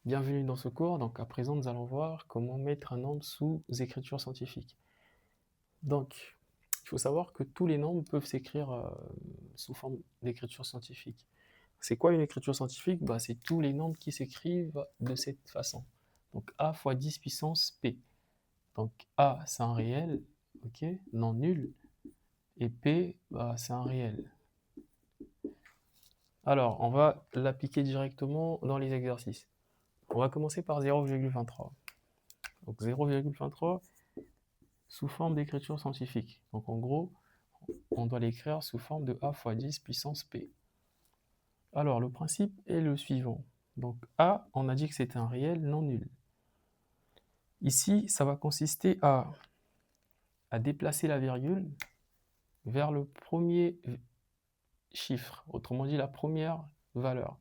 Bienvenue dans ce cours. Donc à présent, nous allons voir comment mettre un nombre sous écriture scientifique. Donc, il faut savoir que tous les nombres peuvent s'écrire sous forme d'écriture scientifique. C'est quoi une écriture scientifique? C'est tous les nombres qui s'écrivent de cette façon. Donc a fois 10 puissance p. Donc a, c'est un réel, ok, non nul, et p, c'est un réel. Alors, on va l'appliquer directement dans les exercices. On va commencer par 0,23. Donc 0,23 sous forme d'écriture scientifique. Donc en gros, on doit l'écrire sous forme de a fois 10 puissance p. Alors le principe est le suivant. Donc a, on a dit que c'était un réel non nul. Ici, ça va consister à déplacer la virgule vers le premier chiffre, autrement dit la première valeur.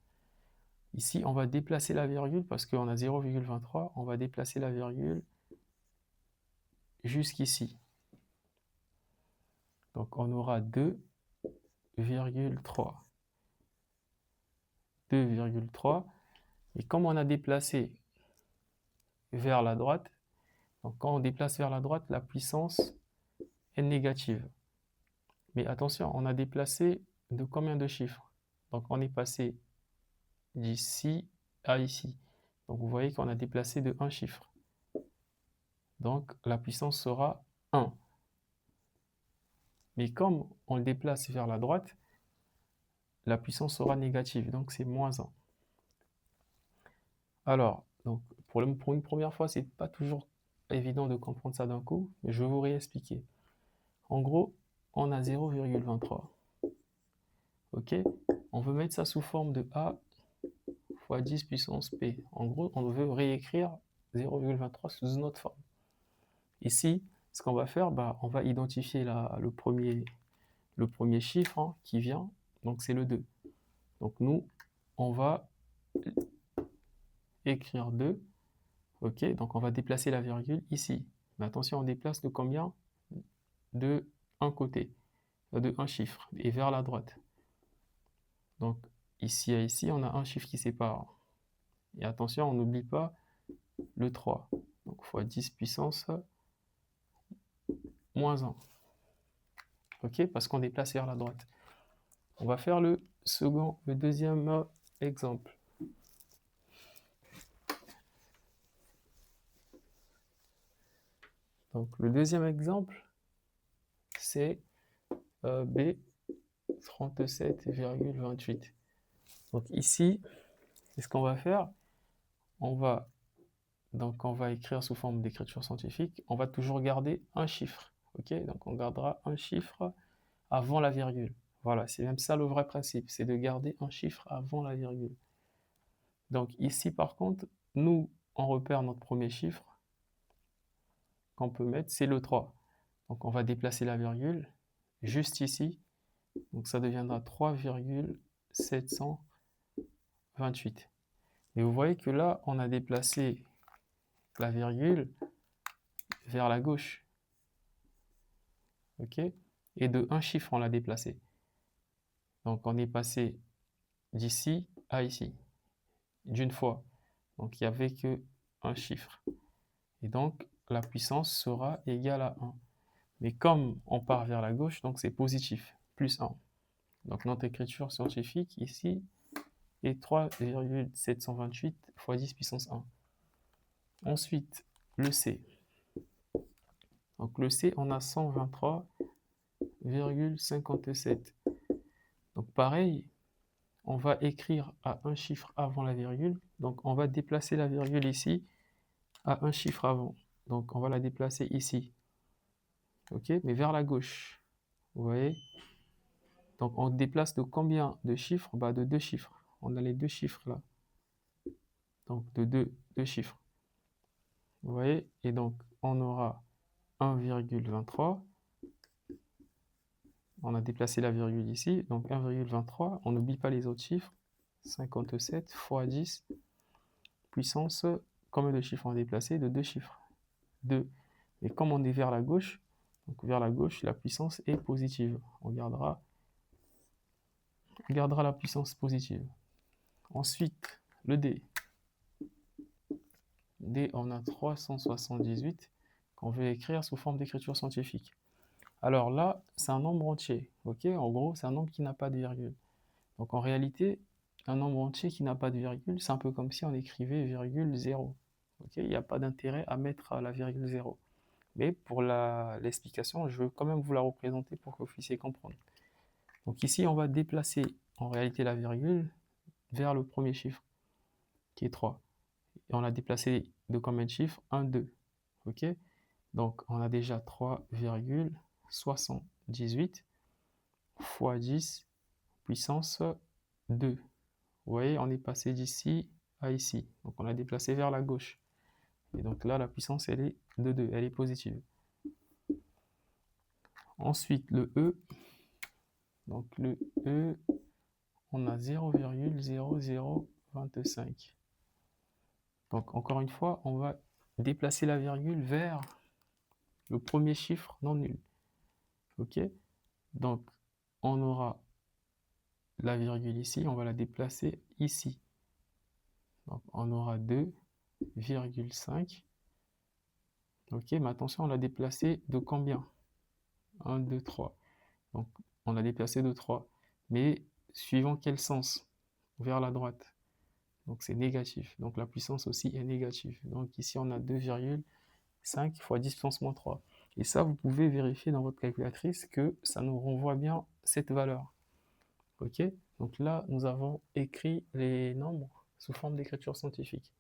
Ici, on va déplacer la virgule parce qu'on a 0,23, on va déplacer la virgule jusqu'ici. Donc on aura 2,3. 2,3. Et comme on a déplacé vers la droite, donc quand on déplace vers la droite, la puissance est négative. Mais attention, on a déplacé de combien de chiffres? Donc on est passé d'ici à ici. Donc vous voyez qu'on a déplacé de 1 chiffre. Donc la puissance sera 1. Mais comme on le déplace vers la droite, la puissance sera négative, donc c'est moins 1. Alors, donc, pour une première fois, c'est pas toujours évident de comprendre ça d'un coup, mais je vais vous réexpliquer. En gros, on a 0,23. Ok? On veut mettre ça sous forme de a fois 10 puissance p. En gros, on veut réécrire 0,23 sous une autre forme. Ici, ce qu'on va faire, on va identifier le premier chiffre qui vient, donc c'est le 2. Donc nous, on va écrire 2. Ok? Donc on va déplacer la virgule ici. Mais attention, on déplace de combien? De un côté, de un chiffre, et vers la droite. Donc ici à ici, on a un chiffre qui sépare. Et attention, on n'oublie pas le 3. Donc fois 10 puissance moins 1. Ok? Parce qu'on déplace vers la droite. On va faire le deuxième exemple. Donc le deuxième exemple, c'est B 37,28. Donc ici, ce qu'on va faire, on va écrire sous forme d'écriture scientifique, on va toujours garder un chiffre. Ok? Donc on gardera un chiffre avant la virgule. Voilà, c'est même ça le vrai principe, c'est de garder un chiffre avant la virgule. Donc ici par contre, nous, on repère notre premier chiffre qu'on peut mettre, c'est le 3. Donc on va déplacer la virgule juste ici. Donc ça deviendra 3,728. Et vous voyez que là, on a déplacé la virgule vers la gauche. Ok? Et de un chiffre, on l'a déplacé. Donc on est passé d'ici à ici, d'une fois. Donc il n'y avait que un chiffre. Et donc la puissance sera égale à 1. Mais comme on part vers la gauche, donc c'est positif, plus 1. Donc notre écriture scientifique ici est 3,728 fois 10 puissance 1. Ensuite, le C. Donc le C, on a 123,57. Donc pareil, on va écrire à un chiffre avant la virgule. Donc on va déplacer la virgule ici à un chiffre avant. Donc on va la déplacer ici. Ok, mais vers la gauche. Vous voyez? Donc on déplace de combien de chiffres? De 2 chiffres. On a les 2 chiffres là. Donc de 2 chiffres. Vous voyez? Et donc on aura 1,23. On a déplacé la virgule ici. Donc 1,23. On n'oublie pas les autres chiffres. 57 fois 10 puissance. Combien de chiffres on a déplacé? De 2 chiffres. 2. Et comme on est vers la gauche, donc vers la gauche, la puissance est positive. On gardera la puissance positive. Ensuite, le D. on a 378 qu'on veut écrire sous forme d'écriture scientifique. Alors là, c'est un nombre entier, ok? En gros, c'est un nombre qui n'a pas de virgule. Donc en réalité, un nombre entier qui n'a pas de virgule, c'est un peu comme si on écrivait virgule 0. Ok, il n'y a pas d'intérêt à mettre la virgule 0. Mais pour l'explication, je veux quand même vous la représenter pour que vous puissiez comprendre. Donc ici, on va déplacer en réalité la virgule vers le premier chiffre, qui est 3. Et on l'a déplacé de combien de chiffres? 1, 2. Ok? Donc on a déjà 3,78 fois 10 puissance 2. Vous voyez, on est passé d'ici à ici. Donc on a déplacé vers la gauche. Et donc là, la puissance, elle est de 2, elle est positive. Ensuite, le E. Donc le E, on a 0,0025. Donc encore une fois, on va déplacer la virgule vers le premier chiffre non nul. Ok? Donc on aura la virgule ici, on va la déplacer ici. Donc on aura 2,5. Ok, mais attention, on l'a déplacé de combien? 1, 2, 3. Donc on l'a déplacé de 3. Mais suivant quel sens? Vers la droite. Donc c'est négatif. Donc la puissance aussi est négative. Donc ici on a 2,5 fois 10 puissance moins 3. Et ça, vous pouvez vérifier dans votre calculatrice que ça nous renvoie bien cette valeur. Ok? Donc là, nous avons écrit les nombres sous forme d'écriture scientifique.